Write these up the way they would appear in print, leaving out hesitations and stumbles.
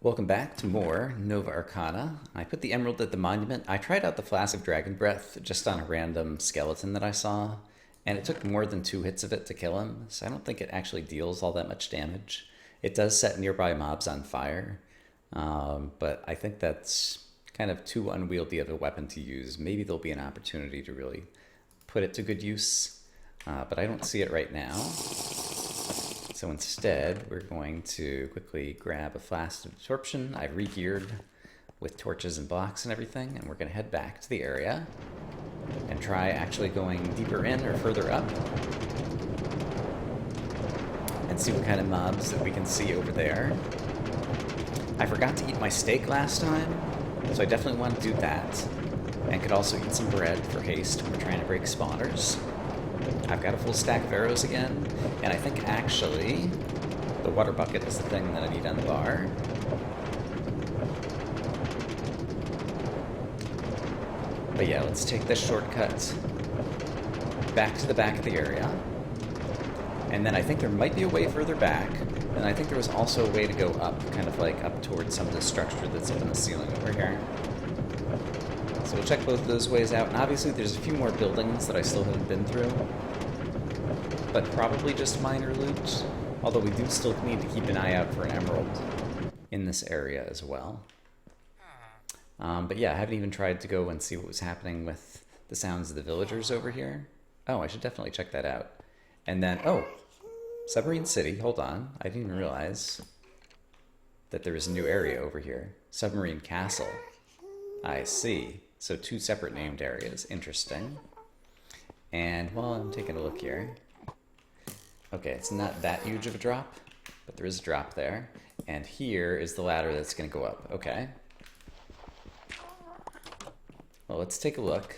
Welcome back to more Nova Arcana. I put the emerald at the monument. I tried out the Flask of Dragon Breath just on a random skeleton that I saw, and it took more than 2 hits of it to kill him, so I don't think it actually deals all that much damage. It does set nearby mobs on fire, but I think that's kind of too unwieldy of a weapon to use. Maybe there'll be an opportunity to really put it to good use, but I don't see it right now. So instead, we're going to quickly grab a Flask of Absorption. I've re-geared with torches and blocks and everything, and we're going to head back to the area and try actually going deeper in or further up and see what kind of mobs that we can see over there. I forgot to eat my steak last time, so I definitely want to do that, and could also eat some bread for haste when we're trying to break spawners. I've got a full stack of arrows again, and I think actually the water bucket is the thing that I need on the bar. But yeah, let's take this shortcut back to the back of the area. And then I think there might be a way further back, and I think there was also a way to go up, kind of like up towards some of the structure that's up in the ceiling over here. So we'll check both of those ways out, and obviously there's a few more buildings that I still haven't been through, but probably just minor loot, although we do still need to keep an eye out for an emerald in this area as well. But yeah, I haven't even tried to go and see what was happening with the sounds of the villagers over here. Oh, I should definitely check that out. And then, oh, Submarine City, hold on, I didn't even realize that there was a new area over here. Submarine Castle. I see. So 2 separate named areas. Interesting. And while I'm taking a look here, okay, it's not that huge of a drop, but there is a drop there. And here is the ladder that's going to go up. Okay. Well, let's take a look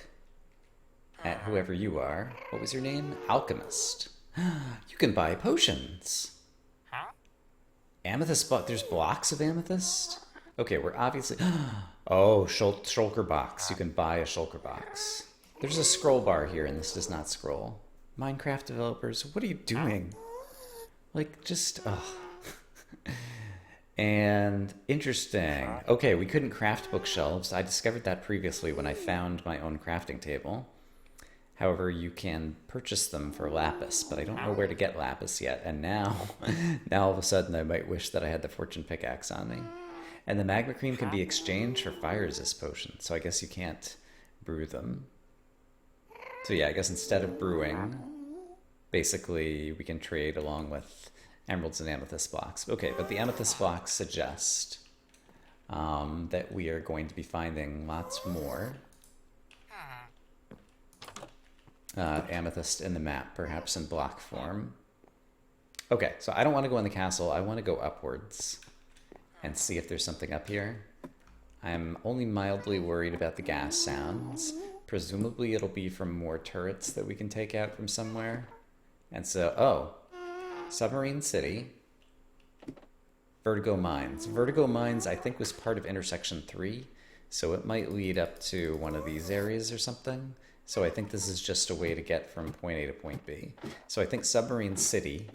at whoever you are. What was your name? Alchemist. You can buy potions. Amethyst, but there's blocks of amethyst? Okay, we're obviously... Oh, shulker box. You can buy a shulker box. There's a scroll bar here, and this does not scroll. Minecraft developers, what are you doing? Like, just... ugh. And interesting. Okay, we couldn't craft bookshelves. I discovered that previously when I found my own crafting table. However, you can purchase them for lapis, but I don't know where to get lapis yet. And now all of a sudden I might wish that I had the fortune pickaxe on me. And the magma cream can be exchanged for fire resist potions, so I guess you can't brew them. So yeah, I guess instead of brewing, basically we can trade along with emeralds and amethyst blocks. Okay, but the amethyst blocks suggest that we are going to be finding lots more amethyst in the map, perhaps in block form. Okay, so I don't want to go in the castle, I want to go upwards and see if there's something up here. I'm only mildly worried about the gas sounds. Presumably it'll be from more turrets that we can take out from somewhere. And so, oh, Submarine City, Vertigo Mines. Vertigo Mines, I think, was part of Intersection 3, so it might lead up to one of these areas or something. So I think this is just a way to get from point A to point B. So I think Submarine City,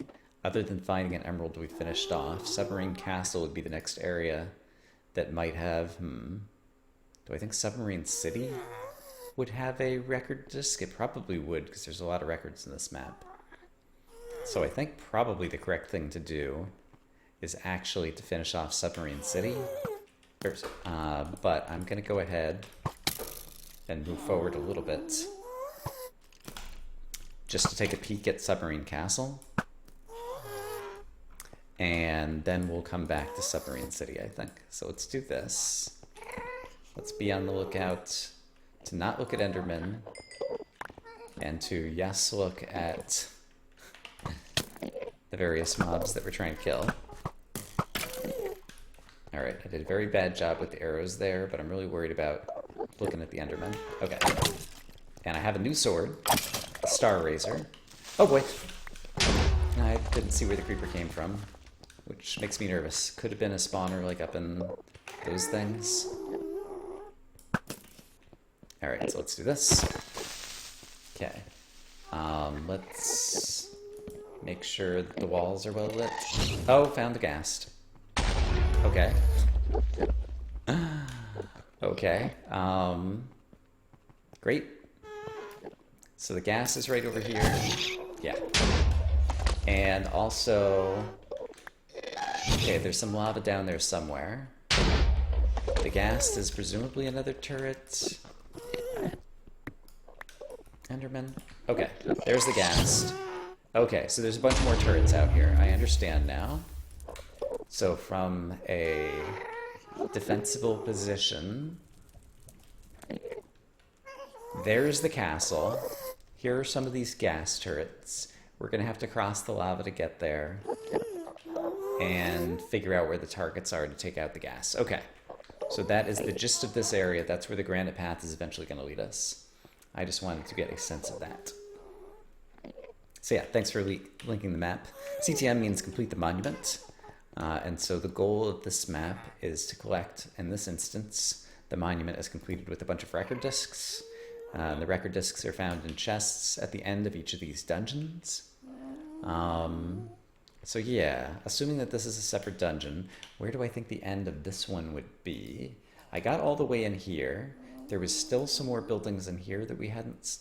other than finding an emerald we finished off, Submarine Castle would be the next area that might have, do I think Submarine City would have a record disc? It probably would, because there's a lot of records in this map. So I think probably the correct thing to do is actually to finish off Submarine City. But I'm going to go ahead and move forward a little bit just to take a peek at Submarine Castle. And then we'll come back to Submarine City, I think. So let's do this. Let's be on the lookout to not look at Enderman, and to, yes, look at the various mobs that we're trying to kill. Alright, I did a very bad job with the arrows there, but I'm really worried about looking at the Enderman. Okay. And I have a new sword, a Star Razor. Oh boy! I didn't see where the creeper came from, which makes me nervous. Could have been a spawner, like, up in those things. Alright, so let's do this. Okay. Let's make sure that the walls are well lit. Oh, found the ghast. Okay. Okay. Great. So the gas is right over here. Yeah. And also, okay, there's some lava down there somewhere. The ghast is presumably another turret. Enderman. Okay, there's the ghast. Okay, so there's a bunch more turrets out here. I understand now. So from a defensible position, there's the castle. Here are some of these gas turrets. We're going to have to cross the lava to get there and figure out where the targets are to take out the gas. Okay, so that is the gist of this area. That's where the granite path is eventually going to lead us. I just wanted to get a sense of that. So yeah, thanks for linking the map. CTM means complete the monument. And so the goal of this map is to collect, in this instance, the monument is completed with a bunch of record discs. The record discs are found in chests at the end of each of these dungeons. So yeah, assuming that this is a separate dungeon, where do I think the end of this one would be? I got all the way in here. There was still some more buildings in here that we hadn't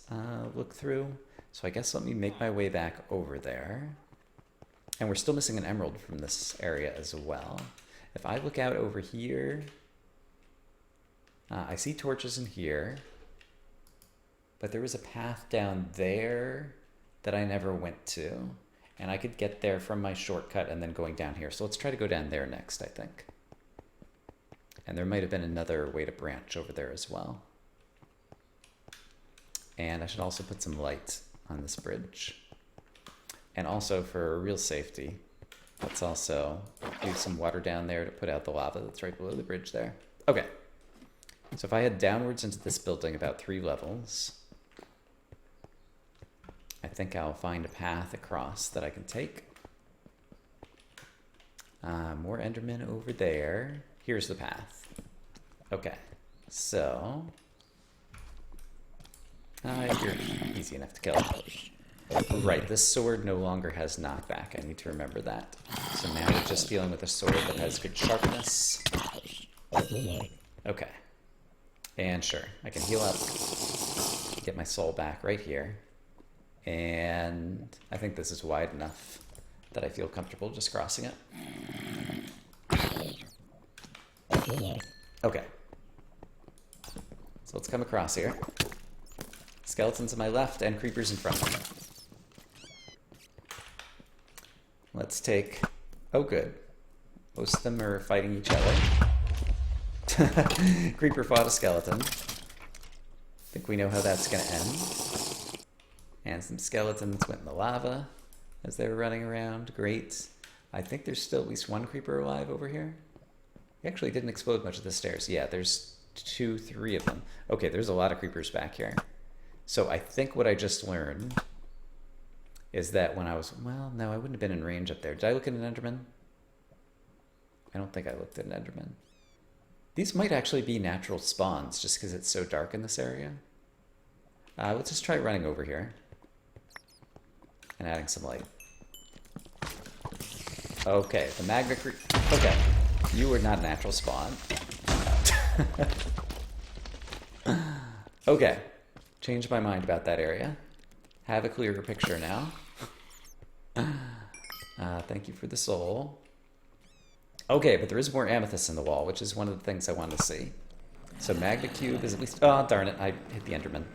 looked through. So I guess let me make my way back over there. And we're still missing an emerald from this area as well. If I look out over here, I see torches in here. But there was a path down there that I never went to. And I could get there from my shortcut and then going down here. So let's try to go down there next, I think. And there might have been another way to branch over there as well. And I should also put some light on this bridge. And also for real safety, let's also do some water down there to put out the lava that's right below the bridge there. Okay. So if I head downwards into this building about 3 levels, I think I'll find a path across that I can take. More Endermen over there. Here's the path. Okay, so you're easy enough to kill. Right, this sword no longer has knockback. I need to remember that. So now we're just dealing with a sword that has good sharpness. Okay, and sure, I can heal up, get my soul back right here. And I think this is wide enough that I feel comfortable just crossing it. Okay. So let's come across here. Skeletons to my left and creepers in front of me. Let's take... Oh, good. Most of them are fighting each other. Creeper fought a skeleton. I think we know how that's going to end. And some skeletons went in the lava as they were running around. Great. I think there's still at least one creeper alive over here. He actually didn't explode much of the stairs. Yeah, there's 2, 3 of them. Okay, there's a lot of creepers back here. So I think what I just learned is that when I was... Well, no, I wouldn't have been in range up there. Did I look at an Enderman? I don't think I looked at an Enderman. These might actually be natural spawns just because it's so dark in this area. Let's just try running over here and adding some light. Okay, the magma okay, you were not a natural spawn. Okay, changed my mind about that area. Have a clearer picture now. Thank you for the soul. Okay, but there is more amethyst in the wall, which is one of the things I wanted to see. So magma cube is at least... Oh, darn it, I hit the Enderman.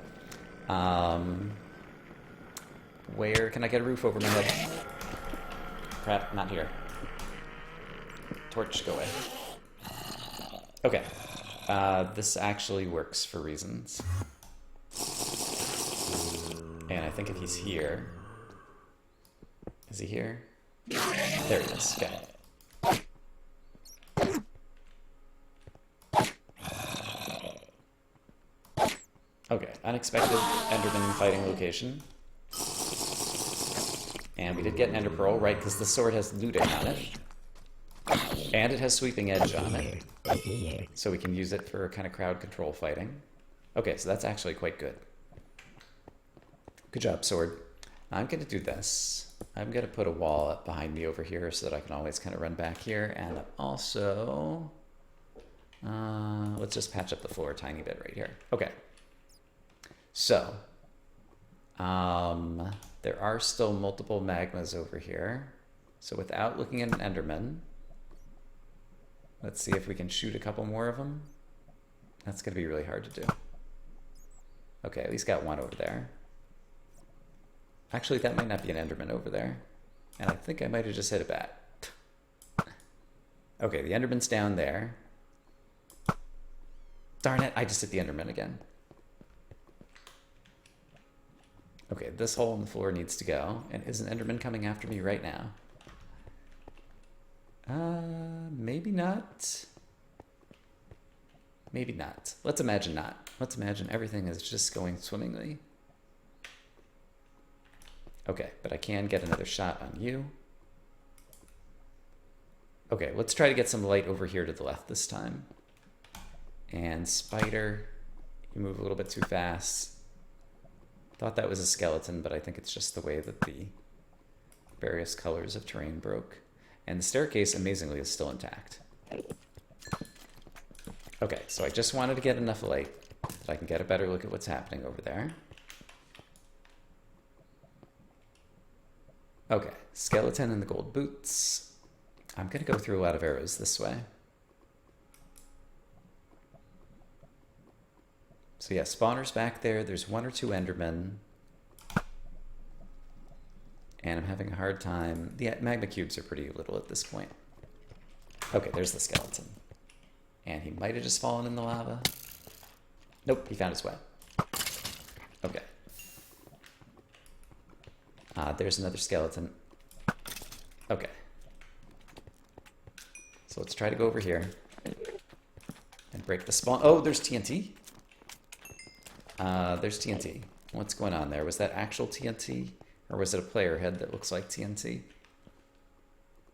Where can I get a roof over my head? Crap, not here. Torch, go away. Okay. This actually works for reasons. And I think if he's here... Is he here? There he is, okay. Okay, unexpected Enderman fighting location. And we did get an Ender Pearl, right, because the sword has looting on it. And it has sweeping edge on it. So we can use it for kind of crowd control fighting. Okay, so that's actually quite good. Good job, sword. I'm going to do this. I'm going to put a wall up behind me over here so that I can always kind of run back here. And I'm also Let's just patch up the floor a tiny bit right here. Okay. So, there are still multiple magmas over here. So without looking at an Enderman, let's see if we can shoot a couple more of them. That's going to be really hard to do. Okay, at least got one over there. Actually, that might not be an Enderman over there. And I think I might have just hit a bat. Okay, the Enderman's down there. Darn it, I just hit the Enderman again. Okay, this hole in the floor needs to go. And is an Enderman coming after me right now? Maybe not. Maybe not. Let's imagine not. Let's imagine everything is just going swimmingly. Okay, but I can get another shot on you. Okay, let's try to get some light over here to the left this time. And spider, you move a little bit too fast. Thought that was a skeleton, but I think it's just the way that the various colors of terrain broke. And the staircase, amazingly, is still intact. Okay, so I just wanted to get enough light that I can get a better look at what's happening over there. Okay, skeleton in the gold boots. I'm going to go through a lot of arrows this way. So yeah, spawner's back there. There's one or two Endermen. And I'm having a hard time. The magma cubes are pretty little at this point. Okay, there's the skeleton. And he might have just fallen in the lava. Nope, he found his way. Okay. There's another skeleton. Okay. So let's try to go over here and break the spawn. Oh, there's TNT. There's TNT. What's going on there? Was that actual TNT? Or was it a player head that looks like TNT?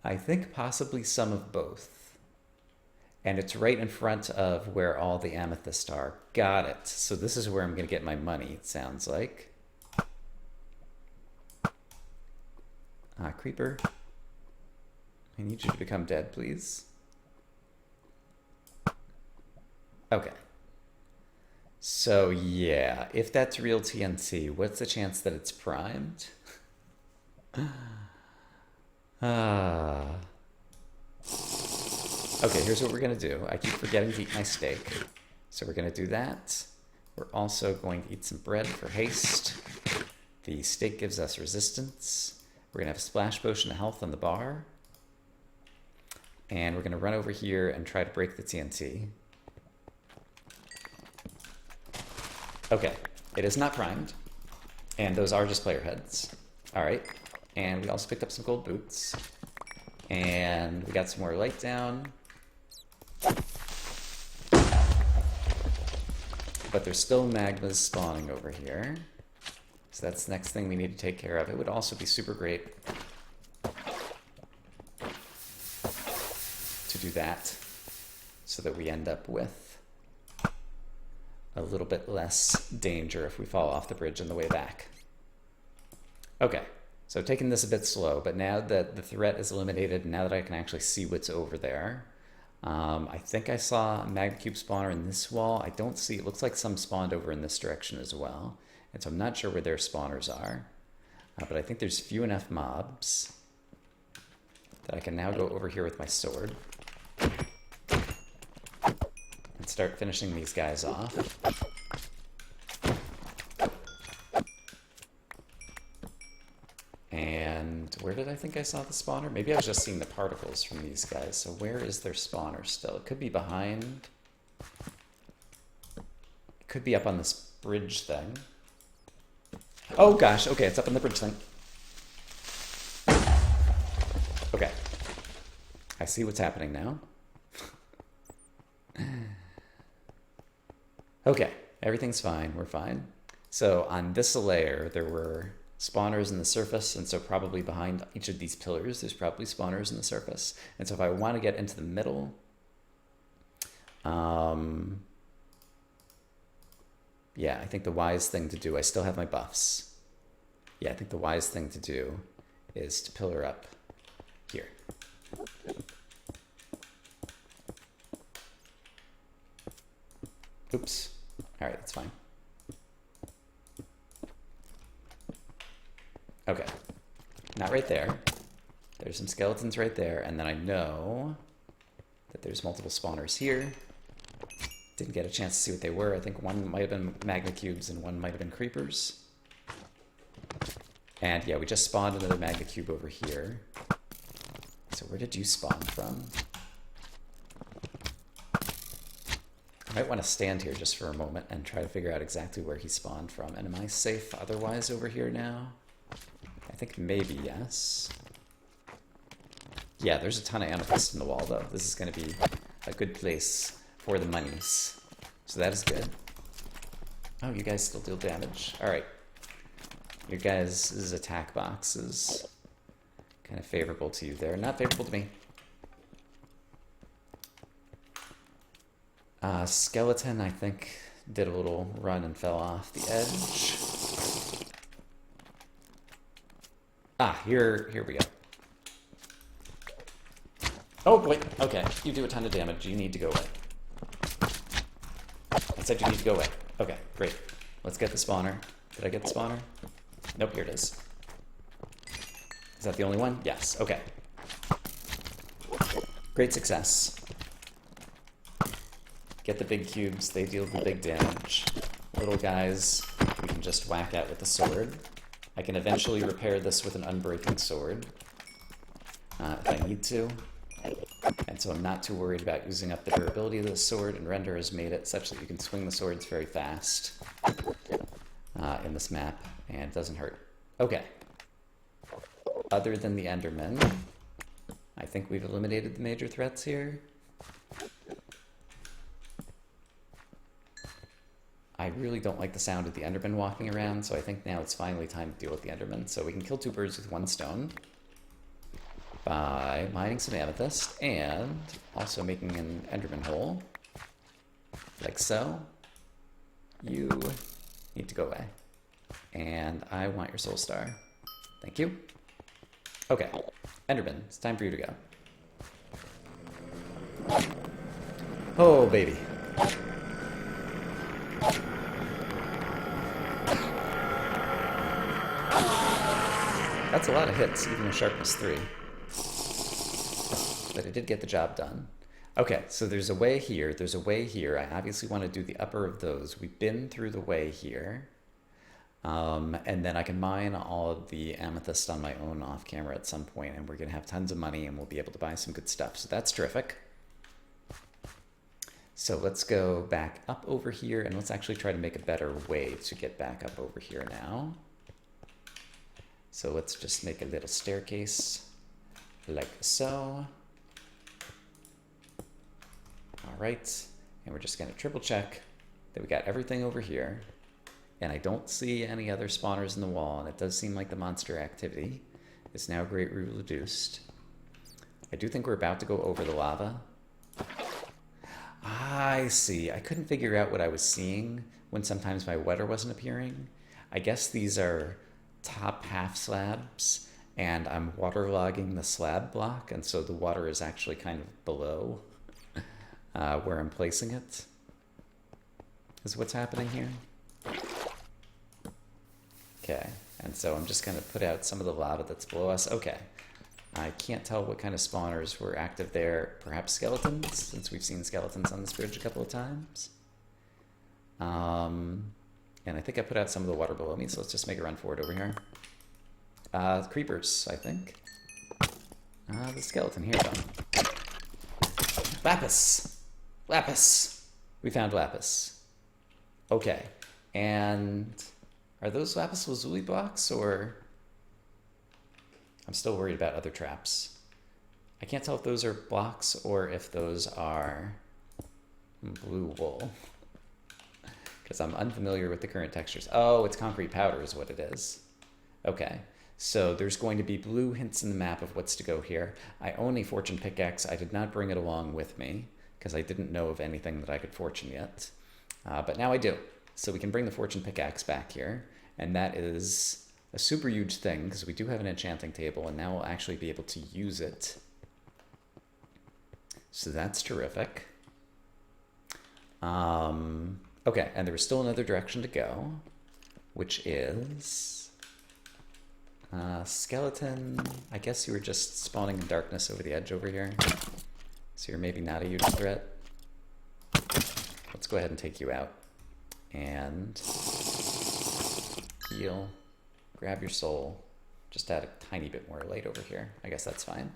I think possibly some of both. And it's right in front of where all the amethysts are. Got it. So this is where I'm going to get my money, it sounds like. Creeper. I need you to become dead, please. Okay. So yeah, if that's real TNT, what's the chance that it's primed? Okay, here's what we're going to do. I keep forgetting to eat my steak. So we're going to do that. We're also going to eat some bread for haste. The steak gives us resistance. We're going to have a splash potion of health on the bar. And we're going to run over here and try to break the TNT. Okay, it is not primed. And those are just player heads. All right. And we also picked up some gold boots. And we got some more light down. But there's still magmas spawning over here. So that's the next thing we need to take care of. It would also be super great to do that so that we end up with a little bit less danger if we fall off the bridge on the way back. Okay, so taking this a bit slow, but now that the threat is eliminated, now that I can actually see what's over there, I think I saw a magma cube spawner in this wall. I don't see, it looks like some spawned over in this direction as well. And so I'm not sure where their spawners are, but I think there's few enough mobs that I can now go over here with my sword and start finishing these guys off. And where did I think I saw the spawner? Maybe I was just seeing the particles from these guys. So where is their spawner still? It could be behind. It could be up on this bridge thing. Oh gosh, okay, it's up on the bridge thing. Okay. I see what's happening now. Okay, everything's fine, we're fine. So on this layer, there were spawners in the surface, and so probably behind each of these pillars, there's probably spawners in the surface. And so if I want to get into the middle, yeah, I think the wise thing to do, I still have my buffs. Yeah, I think the wise thing to do is to pillar up here. Oops. All right, that's fine. Okay. Not right there. There's some skeletons right there, and then I know that there's multiple spawners here. Didn't get a chance to see what they were. I think one might have been magma cubes and one might have been creepers. And yeah, we just spawned another magma cube over here. So where did you spawn from? I might want to stand here just for a moment and try to figure out exactly where he spawned from. And am I safe otherwise over here now? I think maybe yes. Yeah, there's a ton of amethyst in the wall though. This is going to be a good place for the monies. So that is good. Oh, you guys still deal damage. Alright. Your guys' attack box is kind of favorable to you there. Not favorable to me. Skeleton, I think, did a little run and fell off the edge. Ah, here we go. Oh, wait, okay. You do a ton of damage. You need to go away. I said you need to go away. Okay, great. Let's get the spawner. Did I get the spawner? Nope, here it is. Is that the only one? Yes, okay. Great success. Get the big cubes, they deal the big damage. Little guys, we can just whack at with the sword. I can eventually repair this with an unbreaking sword, if I need to. And so I'm not too worried about using up the durability of the sword, and Render has made it such that you can swing the swords very fast in this map, and it doesn't hurt. Okay. Other than the Endermen, I think we've eliminated the major threats here. I really don't like the sound of the Enderman walking around, so I think now it's finally time to deal with the Enderman. So we can kill 2 birds with 1 stone by mining some amethyst and also making an Enderman hole, like so. You need to go away. And I want your soul star. Thank you. Okay, Enderman, it's time for you to go. Oh, baby. That's a lot of hits, even with sharpness 3. But it did get the job done. Okay, so there's a way here, there's a way here. I obviously want to do the upper of those. We've been through the way here. And then I can mine all of the amethyst on my own off camera at some point, and we're going to have tons of money and we'll be able to buy some good stuff. So that's terrific. So let's go back up over here, and let's actually try to make a better way to get back up over here now. So let's just make a little staircase like so. All right, and we're just going to triple check that we got everything over here. And I don't see any other spawners in the wall, and it does seem like the monster activity is now greatly reduced. I do think we're about to go over the lava. I see. I couldn't figure out what I was seeing when sometimes my weather wasn't appearing. I guess these are top half slabs, and I'm waterlogging the slab block, and so the water is actually kind of below where I'm placing it. Is what's happening here. Okay, and so I'm just going to put out some of the lava that's below us. Okay, I can't tell what kind of spawners were active there. Perhaps skeletons, since we've seen skeletons on this bridge a couple of times. And I think I put out some of the water below me, so let's just make a run for it over here. Creepers, I think. The skeleton here, though. Lapis! Lapis! We found lapis. Okay, and are those lapis lazuli blocks, or... I'm still worried about other traps. I can't tell if those are blocks or if those are blue wool. Because I'm unfamiliar with the current textures. Oh, it's concrete powder is what it is. Okay, so there's going to be blue hints in the map of what's to go here. I own a fortune pickaxe. I did not bring it along with me because I didn't know of anything that I could fortune yet. But now I do. So we can bring the fortune pickaxe back here. And that is a super huge thing because we do have an enchanting table, and now we'll actually be able to use it. So that's terrific. Okay, and there was still another direction to go, which is... skeleton, I guess you were just spawning in darkness over the edge over here. So you're maybe not a huge threat. Let's go ahead and take you out. And heal. Grab your soul. Just add a tiny bit more light over here. I guess that's fine.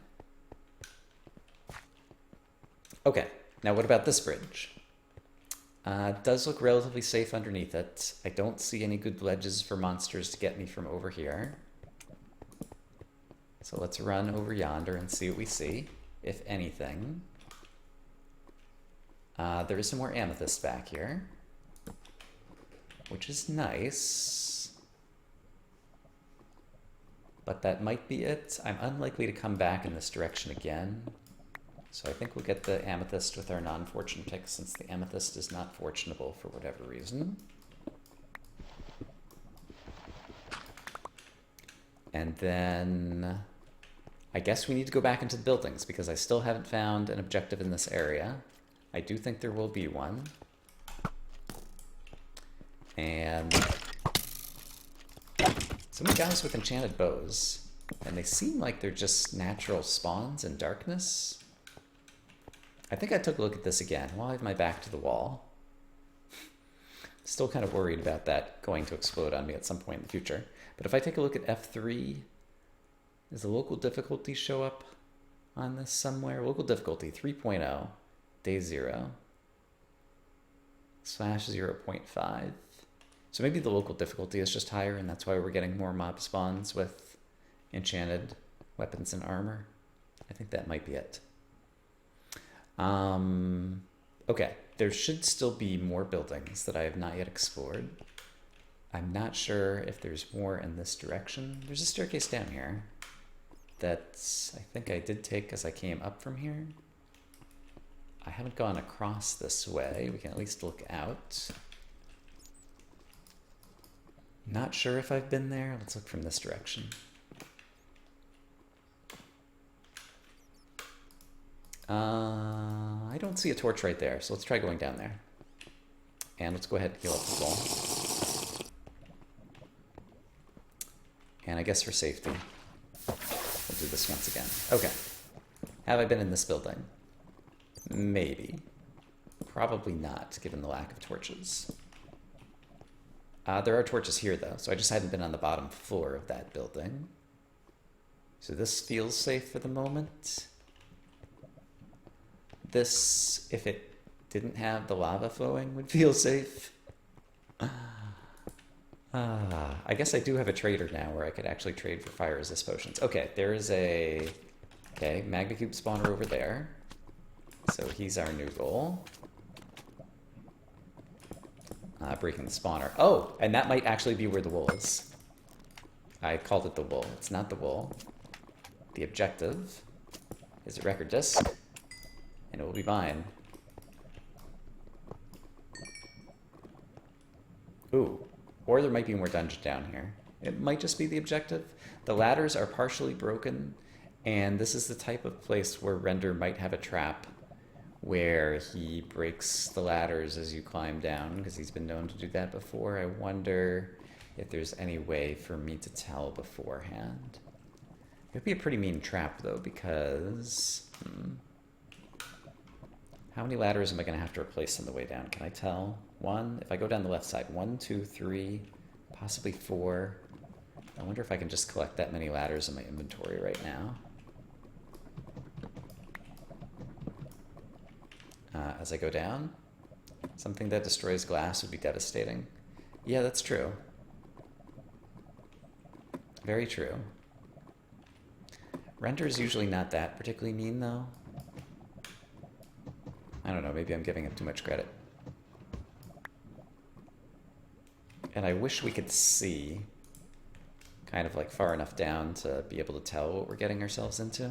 Okay, now what about this bridge? It does look relatively safe underneath it. I don't see any good ledges for monsters to get me from over here. So let's run over yonder and see what we see, if anything. There is some more amethyst back here, which is nice. But that might be it. I'm unlikely to come back in this direction again. So I think we'll get the amethyst with our non-fortune pick, since the amethyst is not fortunable for whatever reason. And then I guess we need to go back into the buildings, because I still haven't found an objective in this area. I do think there will be one. And so many guys with enchanted bows, and they seem like they're just natural spawns in darkness. I think I took a look at this again while I have my back to the wall. Still kind of worried about that going to explode on me at some point in the future. But if I take a look at F3, does the local difficulty show up on this somewhere? Local difficulty 3.0, day 0, /0.5. So maybe the local difficulty is just higher, and that's why we're getting more mob spawns with enchanted weapons and armor. I think that might be it. Okay, there should still be more buildings that I have not yet explored. I'm not sure if there's more in this direction. There's a staircase down here that I think I did take as I came up from here. I haven't gone across this way. We can at least look out. Not sure if I've been there. Let's look from this direction. I don't see a torch right there, so let's try going down there. And let's go ahead and heal up the soul. And I guess for safety, we'll do this once again. Okay. Have I been in this building? Maybe. Probably not, given the lack of torches. There are torches here, though, so I just hadn't been on the bottom floor of that building. So this feels safe for the moment. This, if it didn't have the lava flowing, would feel safe. I guess I do have a trader now where I could actually trade for fire resist potions. Okay, there is a... Okay, Magma Cube spawner over there. So he's our new goal. Breaking the spawner. Oh, and that might actually be where the wool is. I called it the wool. It's not the wool. The objective is a record disc, and it will be mine. Ooh, or there might be more dungeon down here. It might just be the objective. The ladders are partially broken, and this is the type of place where Render might have a trap where he breaks the ladders as you climb down, because he's been known to do that before. I wonder if there's any way for me to tell beforehand. It would be a pretty mean trap, though, because... How many ladders am I going to have to replace on the way down? Can I tell? 1? If I go down the left side, 1, 2, 3, possibly 4. I wonder if I can just collect that many ladders in my inventory right now. As I go down, something that destroys glass would be devastating. Yeah, that's true. Very true. Render is usually not that particularly mean, though. I don't know, maybe I'm giving him too much credit. And I wish we could see kind of like far enough down to be able to tell what we're getting ourselves into.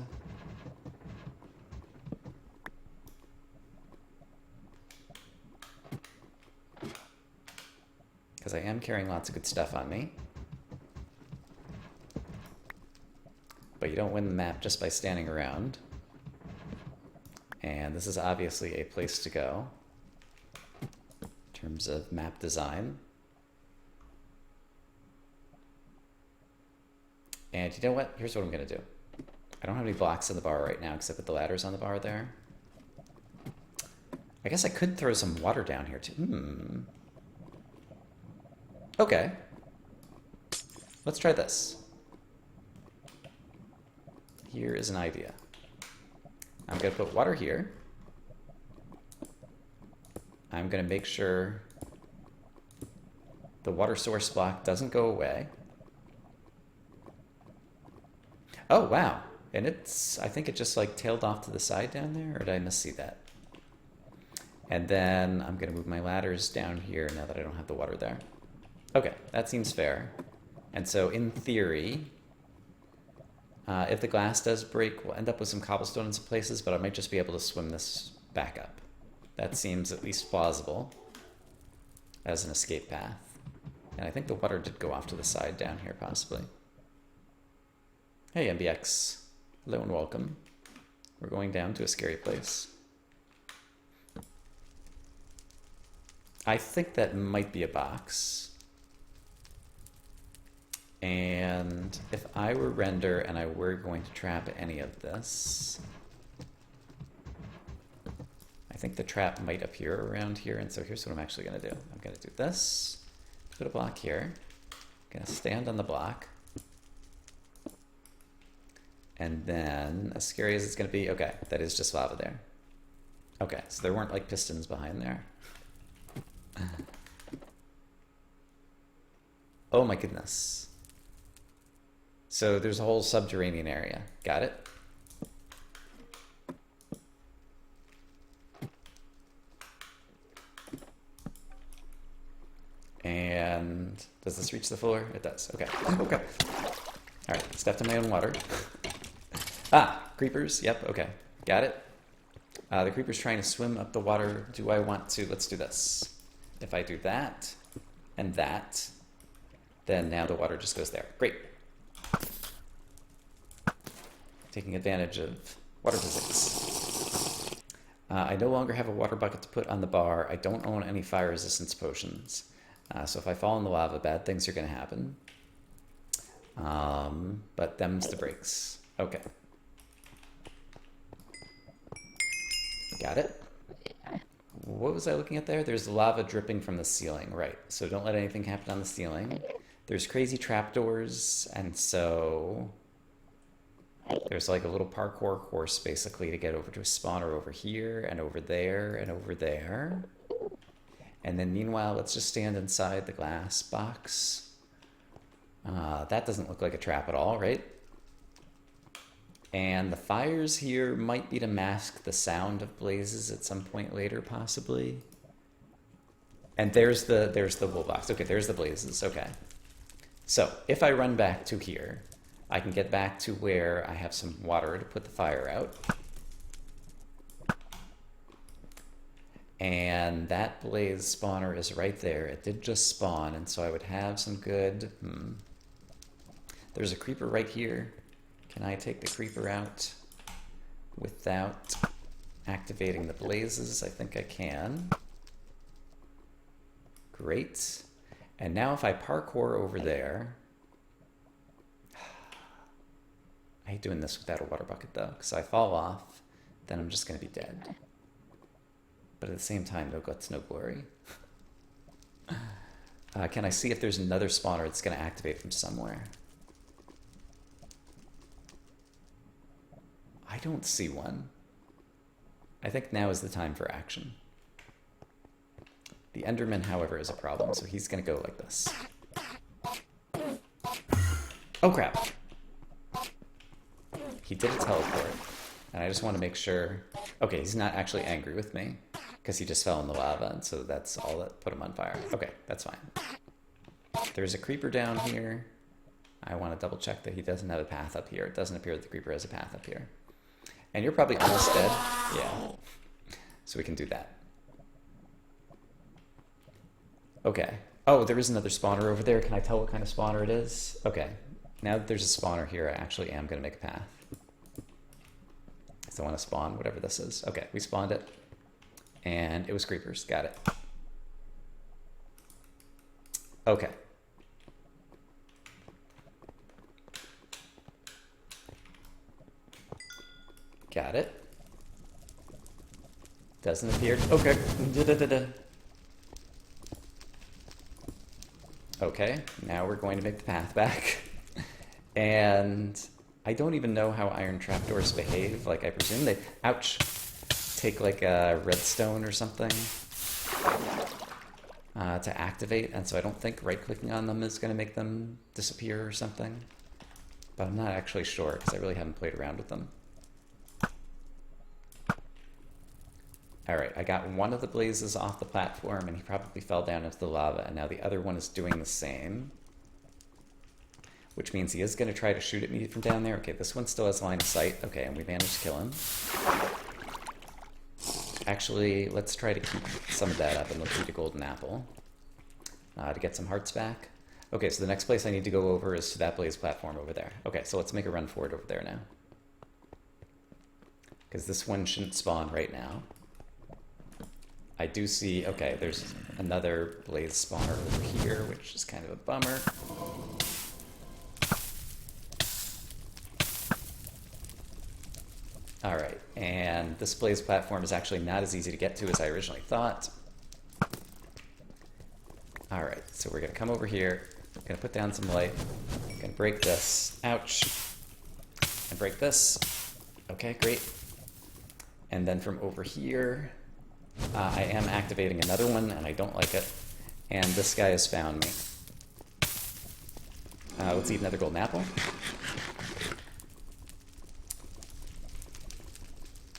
Because I am carrying lots of good stuff on me. But you don't win the map just by standing around. And this is obviously a place to go. terms of map design. And you know what? Here's what I'm going to do. I don't have any blocks in the bar right now because I put the ladders on the bar there. I guess I could throw some water down here too. Okay. Let's try this. Here is an idea. I'm going to put water here. I'm going to make sure the water source block doesn't go away. Oh, wow. And I think it just like tailed off to the side down there, or did I missee that? And then I'm going to move my ladders down here now that I don't have the water there. Okay, that seems fair. And so in theory, if the glass does break, we'll end up with some cobblestone in some places, but I might just be able to swim this back up. That seems at least plausible as an escape path. And I think the water did go off to the side down here, possibly. Hey, MBX. Hello and welcome. We're going down to a scary place. I think that might be a box. And if I were Render and I were going to trap any of this, I think the trap might appear around here. And so here's what I'm actually going to do. I'm going to do this, put a block here, I'm going to stand on the block. And then, as scary as it's going to be, okay, that is just lava there. Okay, so there weren't like pistons behind there. Oh my goodness. So there's a whole subterranean area. Got it? And does this reach the floor? It does. Okay. Okay. All right, stepped in my own water. Ah, creepers. Yep, okay. Got it. The creeper's trying to swim up the water. Do I want to? Let's do this. If I do that and that, then now the water just goes there. Great. Taking advantage of water physics. I no longer have a water bucket to put on the bar. I don't own any fire resistance potions. So if I fall in the lava, bad things are going to happen. But them's the breaks. Okay. Got it. What was I looking at there? There's lava dripping from the ceiling, right. So don't let anything happen on the ceiling. There's crazy trapdoors, and so there's like a little parkour course basically to get over to a spawner over here and over there and over there. And then meanwhile, let's just stand inside the glass box. That doesn't look like a trap at all, right? And the fires here might be to mask the sound of blazes at some point later, possibly. And there's the wool box. Okay, there's the blazes. Okay. So if I run back to here, I can get back to where I have some water to put the fire out. And that blaze spawner is right there. It did just spawn, and so I would have some good... There's a creeper right here. Can I take the creeper out without activating the blazes? I think I can. Great. And now if I parkour over there... I hate doing this without a water bucket though, because if I fall off, then I'm just going to be dead. But at the same time, no guts, no glory. Can I see if there's another spawner that's going to activate from somewhere? I don't see one. I think now is the time for action. The Enderman, however, is a problem, so he's going to go like this. Oh, crap. He did a teleport, and I just want to make sure... Okay, he's not actually angry with me, because he just fell in the lava, and so that's all that put him on fire. Okay, that's fine. There's a creeper down here. I want to double check that he doesn't have a path up here. It doesn't appear that the creeper has a path up here. And you're probably almost dead. Yeah. So we can do that. Okay. Oh, there is another spawner over there. Can I tell what kind of spawner it is? Okay. Now that there's a spawner here, I actually am going to make a path. So I want to spawn whatever this is. Okay, we spawned it. And it was creepers. Got it. Okay. Got it. Doesn't appear. Okay. Da-da-da-da. Okay, now we're going to make the path back. And I don't even know how iron trapdoors behave. Like, I presume they, ouch, take like a redstone or something to activate. And so I don't think right-clicking on them is going to make them disappear or something. But I'm not actually sure because I really haven't played around with them. All right, I got one of the blazes off the platform and he probably fell down into the lava, and now the other one is doing the same. Which means he is going to try to shoot at me from down there. Okay, this one still has line of sight. Okay, and we managed to kill him. Actually, let's try to keep some of that up and let's eat a golden apple to get some hearts back. Okay, so the next place I need to go over is to that blaze platform over there. Okay, so let's make a run for it over there now. Because this one shouldn't spawn right now. I do see, okay, there's another blaze spawner over here, which is kind of a bummer. All right, and this blaze platform is actually not as easy to get to as I originally thought. All right, so we're gonna come over here, we're gonna put down some light, we're gonna break this, ouch, and break this. Okay, great. And then from over here, I am activating another one, and I don't like it. And this guy has found me. Let's eat another golden apple.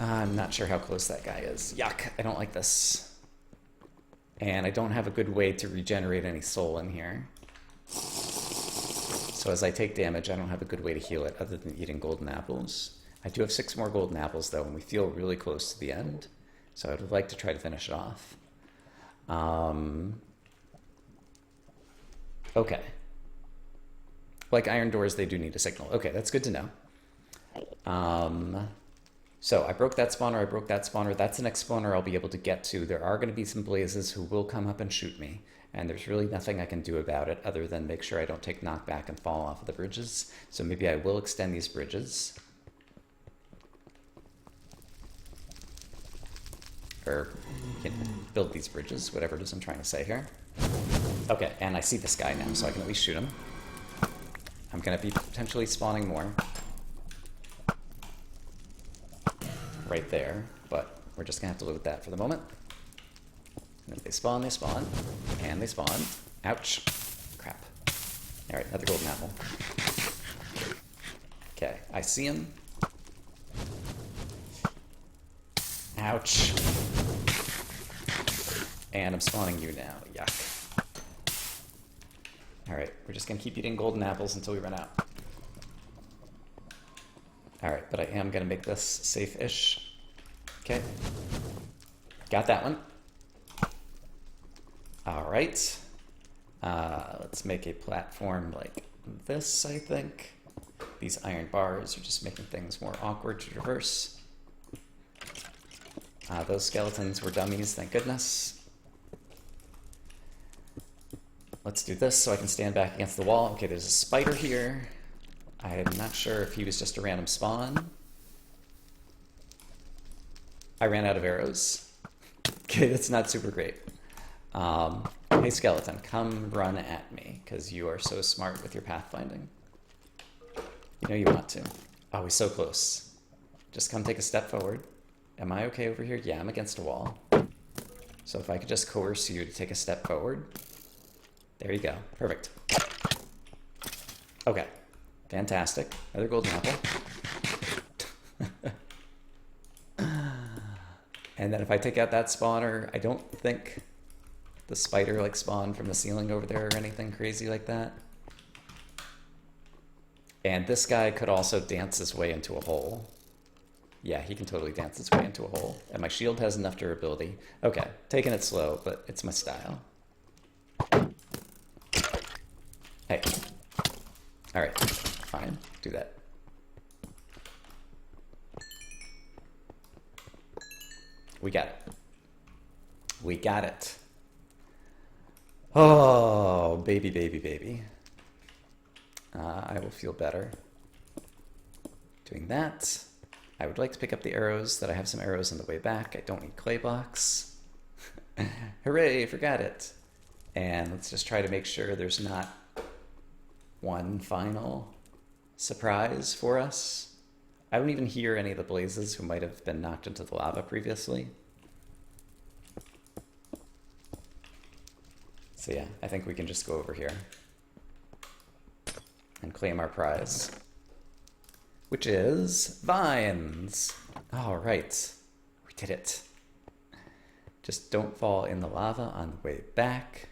I'm not sure how close that guy is. Yuck, I don't like this. And I don't have a good way to regenerate any soul in here. So as I take damage, I don't have a good way to heal it other than eating golden apples. I do have 6 more golden apples, though, and we feel really close to the end. So I would like to try to finish it off. Okay. Like iron doors, they do need a signal. Okay, that's good to know. So I broke that spawner, That's the next spawner I'll be able to get to. There are going to be some blazes who will come up and shoot me, and there's really nothing I can do about it other than make sure I don't take knockback and fall off of the bridges. So maybe I will extend these bridges. Or build these bridges, whatever it is I'm trying to say here. Okay, and I see this guy now, so I can at least shoot him. I'm going to be potentially spawning more. Right there, but we're just going to have to live with that for the moment. And if they spawn, and they spawn. Ouch. Crap. All right, another golden apple. Okay, I see him. Ouch. And I'm spawning you now. Yuck. Alright, we're just going to keep eating golden apples until we run out. Alright, but I am going to make this safe-ish. Okay. Got that one. Alright. Let's make a platform like this, I think. These iron bars are just making things more awkward to traverse. Those skeletons were dummies, thank goodness. Let's do this so I can stand back against the wall. Okay, there's a spider here. I'm not sure if he was just a random spawn. I ran out of arrows. Okay, that's not super great. Hey, skeleton, come run at me, because you are so smart with your pathfinding. You know you want to. Oh, he's so close. Just come take a step forward. Am I okay over here? Yeah, I'm against a wall. So if I could just coerce you to take a step forward. There you go. Perfect. Okay. Fantastic. Another golden apple. And then if I take out that spawner, I don't think the spider like spawned from the ceiling over there or anything crazy like that. And this guy could also dance his way into a hole. Yeah, he can totally dance his way into a hole. And my shield has enough durability. Okay, taking it slow, but it's my style. Hey. Alright, fine, do that. We got it. We got it. Oh, baby, baby, baby. I will feel better doing that. I would like to pick up the arrows, that I have some arrows on the way back. I don't need clay blocks. Hooray, forgot it. And let's just try to make sure there's not one final surprise for us. I don't even hear any of the blazes who might have been knocked into the lava previously. So yeah, I think we can just go over here and claim our prize, which is vines. All right, we did it. Just don't fall in the lava on the way back.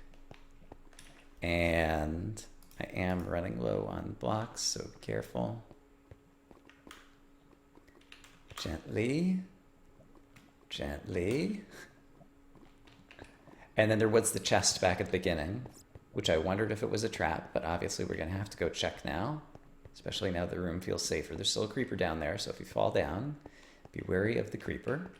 And I am running low on blocks, so be careful. Gently, gently. And then there was the chest back at the beginning, which I wondered if it was a trap, but obviously we're gonna have to go check now, especially now the room feels safer. There's still a creeper down there, so if you fall down, be wary of the creeper.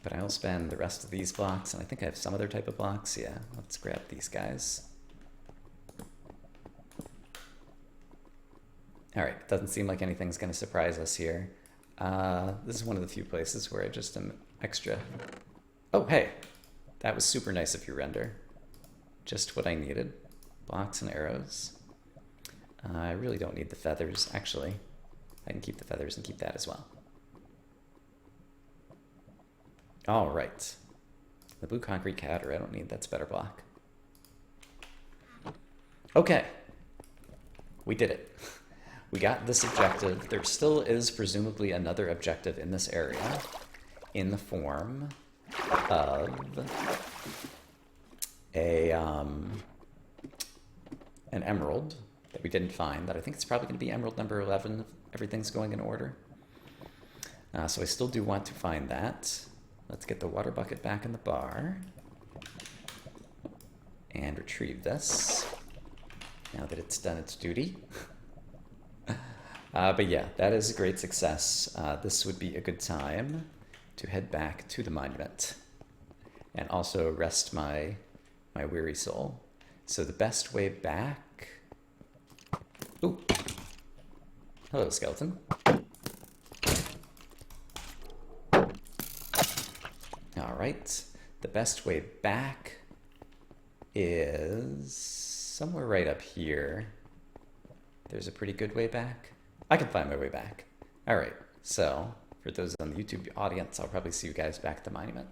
But I'll spend the rest of these blocks, and I think I have some other type of blocks. Yeah, let's grab these guys. All right, doesn't seem like anything's gonna surprise us here. This is one of the few places where I just am extra... Oh, hey, that was super nice of you, Render. Just what I needed. Blocks and arrows. I really don't need the feathers, actually. I can keep the feathers and keep that as well. All right. The blue concrete cutter, I don't need, that's better block. Okay. We did it. We got this objective. There still is presumably another objective in this area in the form of an emerald that we didn't find, that I think it's probably going to be emerald number 11 if everything's going in order. So I still do want to find that. Let's get the water bucket back in the bar and retrieve this now that it's done its duty. But yeah, that is a great success. This would be a good time to head back to the monument and also rest my weary soul. So the best way back... Ooh. Hello, skeleton. All right. The best way back is somewhere right up here. There's a pretty good way back. I can find my way back. All right. So for those on the YouTube audience, I'll probably see you guys back at the monument.